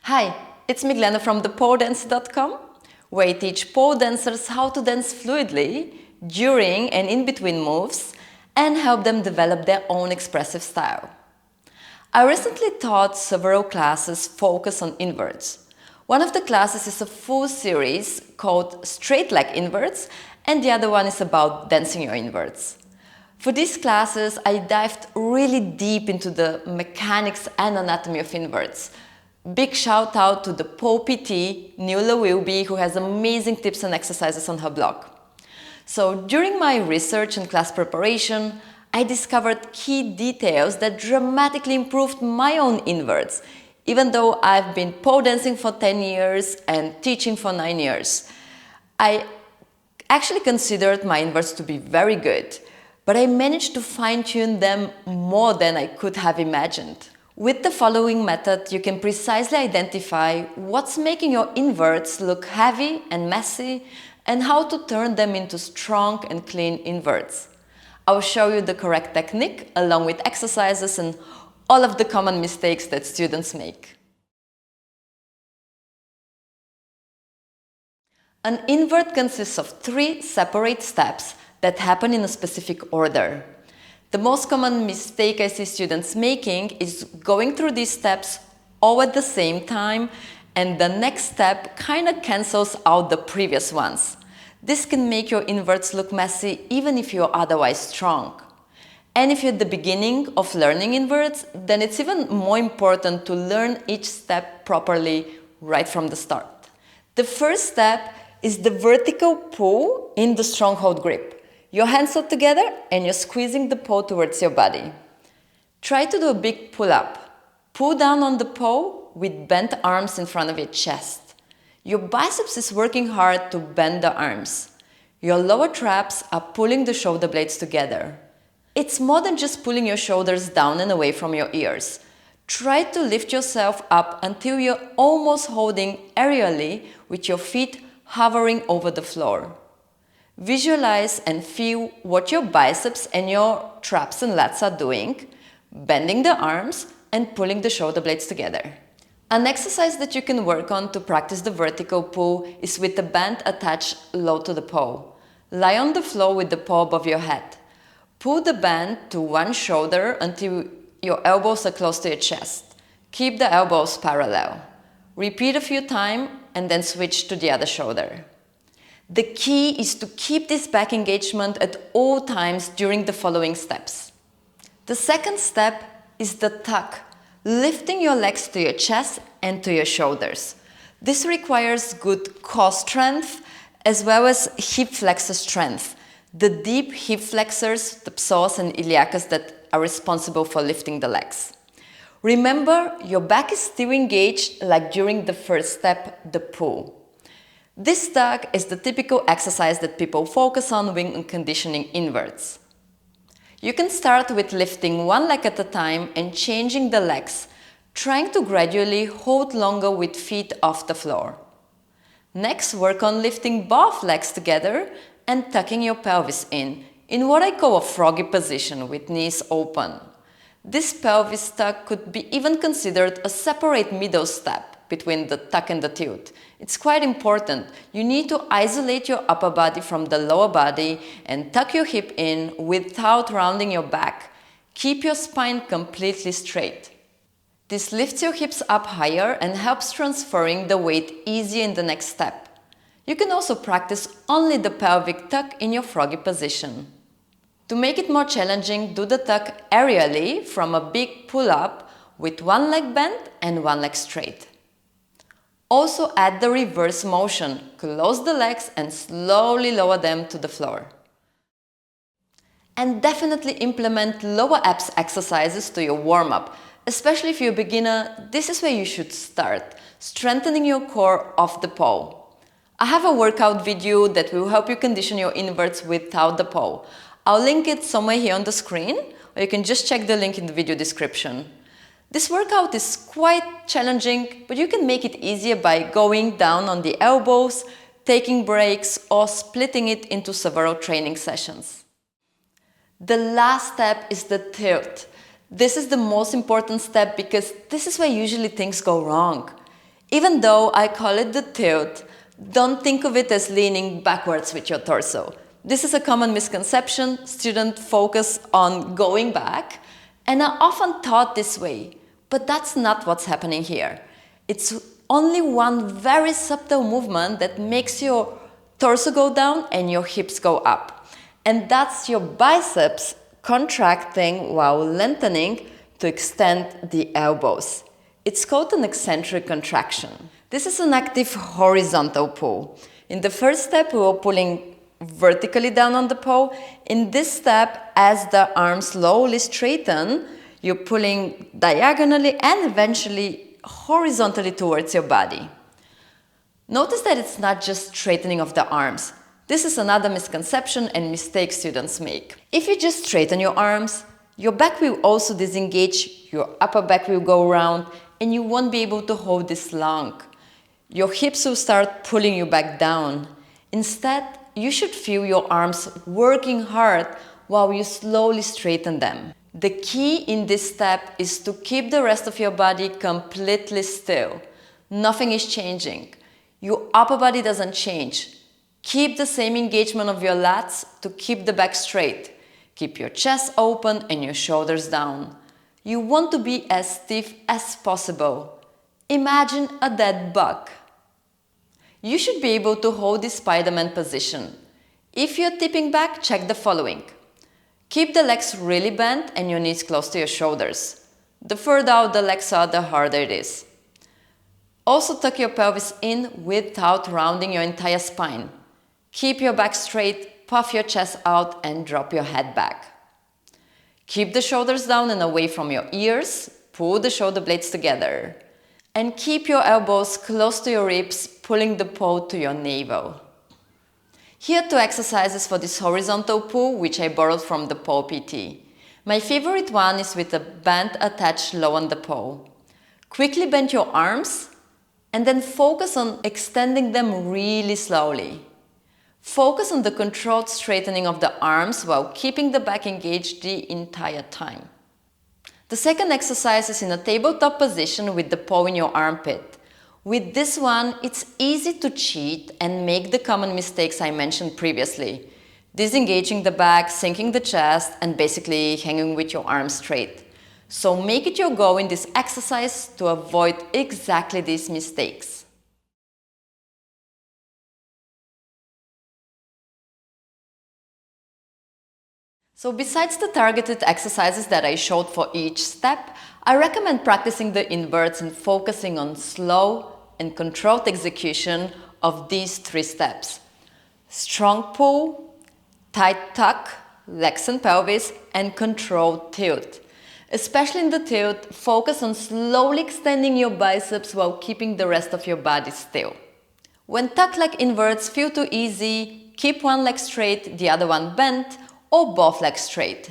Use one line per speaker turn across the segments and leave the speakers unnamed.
Hi, it's Miglena from thepoledance.com, where I teach pole dancers how to dance fluidly during and in between moves and help them develop their own expressive style. I recently taught several classes focused on inverts. One of the classes is a full series called Straight Leg Inverts, and the other one is about dancing your inverts. For these classes, I dived really deep into the mechanics and anatomy of inverts. Big shout out to the pole PT, Nuala Wilby, who has amazing tips and exercises on her blog. So during my research and class preparation, I discovered key details that dramatically improved my own inverts, even though I've been pole dancing for 10 years and teaching for 9 years. I actually considered my inverts to be very good, but I managed to fine-tune them more than I could have imagined. With the following method, you can precisely identify what's making your inverts look heavy and messy and how to turn them into strong and clean inverts. I'll show you the correct technique along with exercises and all of the common mistakes that students make. An invert consists of 3 separate steps that happen in a specific order. The most common mistake I see students making is going through these steps all at the same time, and the next step kind of cancels out the previous ones. This can make your inverts look messy even if you're otherwise strong. And if you're at the beginning of learning inverts, then it's even more important to learn each step properly right from the start. The first step is the vertical pull in the stronghold grip. Your hands are together and you're squeezing the pole towards your body. Try to do a big pull-up. Pull down on the pole with bent arms in front of your chest. Your biceps is working hard to bend the arms. Your lower traps are pulling the shoulder blades together. It's more than just pulling your shoulders down and away from your ears. Try to lift yourself up until you're almost holding aerially with your feet hovering over the floor. Visualize and feel what your biceps and your traps and lats are doing, bending the arms and pulling the shoulder blades together. An exercise that you can work on to practice the vertical pull is with the band attached low to the pole. Lie on the floor with the pole above your head. Pull the band to one shoulder until your elbows are close to your chest. Keep the elbows parallel. Repeat a few times and then switch to the other shoulder. The key is to keep this back engagement at all times during the following steps. The second step is the tuck, lifting your legs to your chest and to your shoulders. This requires good core strength as well as hip flexor strength, the deep hip flexors, the psoas and iliacus that are responsible for lifting the legs. Remember, your back is still engaged like during the first step, the pull. This tuck is the typical exercise that people focus on when conditioning inverts. You can start with lifting one leg at a time and changing the legs, trying to gradually hold longer with feet off the floor. Next, work on lifting both legs together and tucking your pelvis in what I call a froggy position with knees open. This pelvis tuck could be even considered a separate middle step between the tuck and the tilt. It's quite important. You need to isolate your upper body from the lower body and tuck your hip in without rounding your back. Keep your spine completely straight. This lifts your hips up higher and helps transferring the weight easier in the next step. You can also practice only the pelvic tuck in your froggy position. To make it more challenging, do the tuck aerially from a big pull-up with one leg bent and one leg straight. Also add the reverse motion, close the legs and slowly lower them to the floor. And definitely implement lower abs exercises to your warm-up. Especially if you're a beginner, this is where you should start, strengthening your core off the pole. I have a workout video that will help you condition your inverts without the pole. I'll link it somewhere here on the screen, or you can just check the link in the video description. This workout is quite challenging, but you can make it easier by going down on the elbows, taking breaks, or splitting it into several training sessions. The last step is the tilt. This is the most important step because this is where usually things go wrong. Even though I call it the tilt, don't think of it as leaning backwards with your torso. This is a common misconception. Students focus on going back and are often taught this way, but that's not what's happening here. It's only one very subtle movement that makes your torso go down and your hips go up. And that's your biceps contracting while lengthening to extend the elbows. It's called an eccentric contraction. This is an active horizontal pull. In the first step, we were pulling vertically down on the pole. In this step, as the arms slowly straighten, you're pulling diagonally and eventually horizontally towards your body. Notice that it's not just straightening of the arms. This is another misconception and mistake students make. If you just straighten your arms, your back will also disengage, your upper back will go round, and you won't be able to hold this long. Your hips will start pulling you back down. Instead, you should feel your arms working hard while you slowly straighten them. The key in this step is to keep the rest of your body completely still. Nothing is changing. Your upper body doesn't change. Keep the same engagement of your lats to keep the back straight. Keep your chest open and your shoulders down. You want to be as stiff as possible. Imagine a dead bug. You should be able to hold the Spider-Man position. If you're tipping back, check the following. Keep the legs really bent and your knees close to your shoulders. The further out the legs are, the harder it is. Also tuck your pelvis in without rounding your entire spine. Keep your back straight, puff your chest out and drop your head back. Keep the shoulders down and away from your ears. Pull the shoulder blades together. And keep your elbows close to your ribs, pulling the pole to your navel. Here are 2 exercises for this horizontal pull, which I borrowed from the pole PT. My favorite one is with a band attached low on the pole. Quickly bend your arms and then focus on extending them really slowly. Focus on the controlled straightening of the arms while keeping the back engaged the entire time. The second exercise is in a tabletop position with the pole in your armpit. With this one, it's easy to cheat and make the common mistakes I mentioned previously. Disengaging the back, sinking the chest, and basically hanging with your arms straight. So make it your goal in this exercise to avoid exactly these mistakes. So besides the targeted exercises that I showed for each step, I recommend practicing the inverts and focusing on slow and controlled execution of these 3 steps. Strong pull, tight tuck, legs and pelvis, and controlled tilt. Especially in the tilt, focus on slowly extending your biceps while keeping the rest of your body still. When tuck leg inverts feel too easy, keep one leg straight, the other one bent, or both legs straight.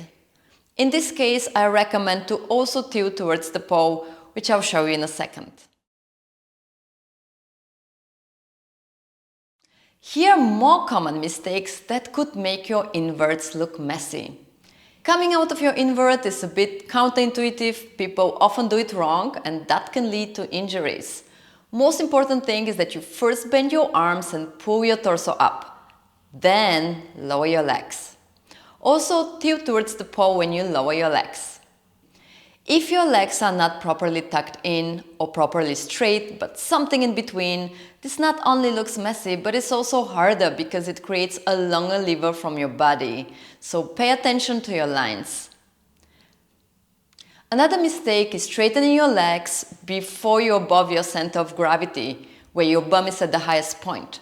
In this case, I recommend to also tilt towards the pole, which I'll show you in a second. Here are more common mistakes that could make your inverts look messy. Coming out of your invert is a bit counterintuitive. People often do it wrong, and that can lead to injuries. Most important thing is that you first bend your arms and pull your torso up. Then lower your legs. Also, tilt towards the pole when you lower your legs. If your legs are not properly tucked in or properly straight, but something in between, this not only looks messy, but it's also harder because it creates a longer lever from your body. So pay attention to your lines. Another mistake is straightening your legs before you're above your center of gravity, where your bum is at the highest point.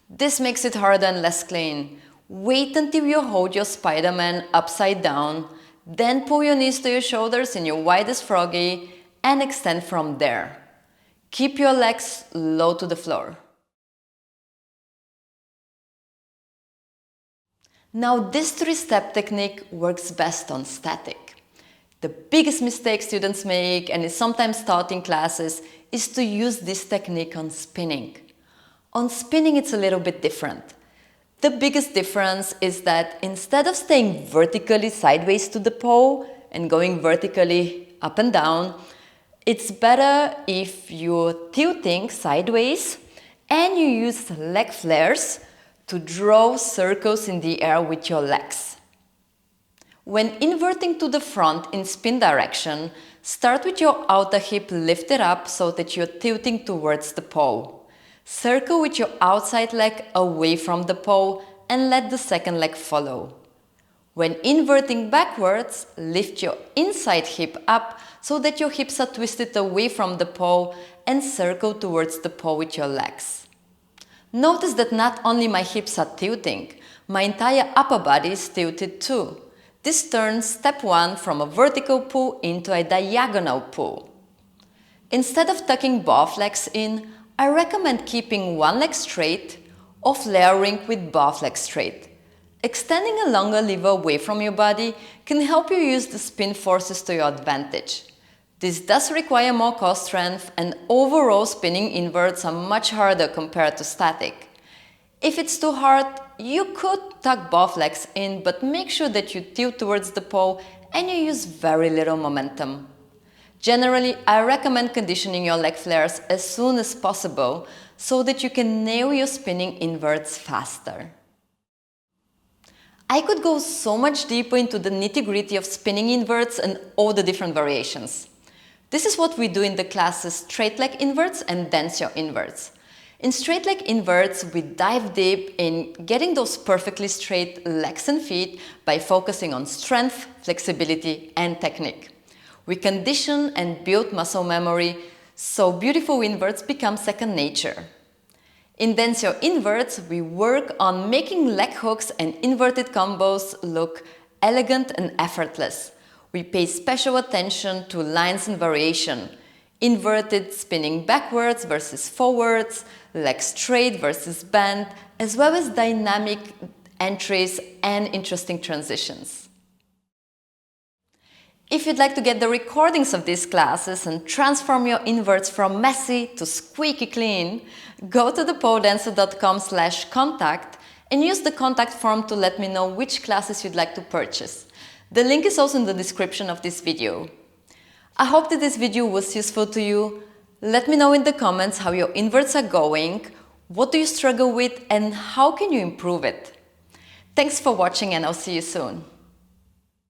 This makes it harder and less clean. Wait until you hold your Spider-Man upside down, then pull your knees to your shoulders in your widest froggy and extend from there. Keep your legs low to the floor. Now this 3-step technique works best on static. The biggest mistake students make, and is sometimes taught in classes, is to use this technique on spinning. On spinning it's a little bit different. The biggest difference is that instead of staying vertically sideways to the pole and going vertically up and down, It's better if you're tilting sideways and you use leg flares to draw circles in the air with your legs. When inverting to the front in spin direction, start with your outer hip lifted up so that you're tilting towards the pole. Circle with your outside leg away from the pole and let the second leg follow. When inverting backwards, lift your inside hip up so that your hips are twisted away from the pole and circle towards the pole with your legs. Notice that not only my hips are tilting, my entire upper body is tilted too. This turns step 1 from a vertical pull into a diagonal pull. Instead of tucking both legs in, I recommend keeping one leg straight or flaring with both legs straight. Extending a longer lever away from your body can help you use the spin forces to your advantage. This does require more core strength, and overall spinning inverts are much harder compared to static. If it's too hard, you could tuck both legs in, but make sure that you tilt towards the pole and you use very little momentum. Generally, I recommend conditioning your leg flares as soon as possible so that you can nail your spinning inverts faster. I could go so much deeper into the nitty-gritty of spinning inverts and all the different variations. This is what we do in the classes straight leg inverts and dansio inverts. In straight leg inverts, we dive deep in getting those perfectly straight legs and feet by focusing on strength, flexibility, and technique. We condition and build muscle memory, so beautiful inverts become second nature. In dansio inverts, we work on making leg hooks and inverted combos look elegant and effortless. We pay special attention to lines and variation, inverted spinning backwards versus forwards, leg straight versus bent, as well as dynamic entries and interesting transitions. If you'd like to get the recordings of these classes and transform your inverts from messy to squeaky clean, go to thepoledancer.com/contact and use the contact form to let me know which classes you'd like to purchase. The link is also in the description of this video. I hope that this video was useful to you. Let me know in the comments how your inverts are going, what do you struggle with, and how can you improve it. Thanks for watching, and I'll see you soon.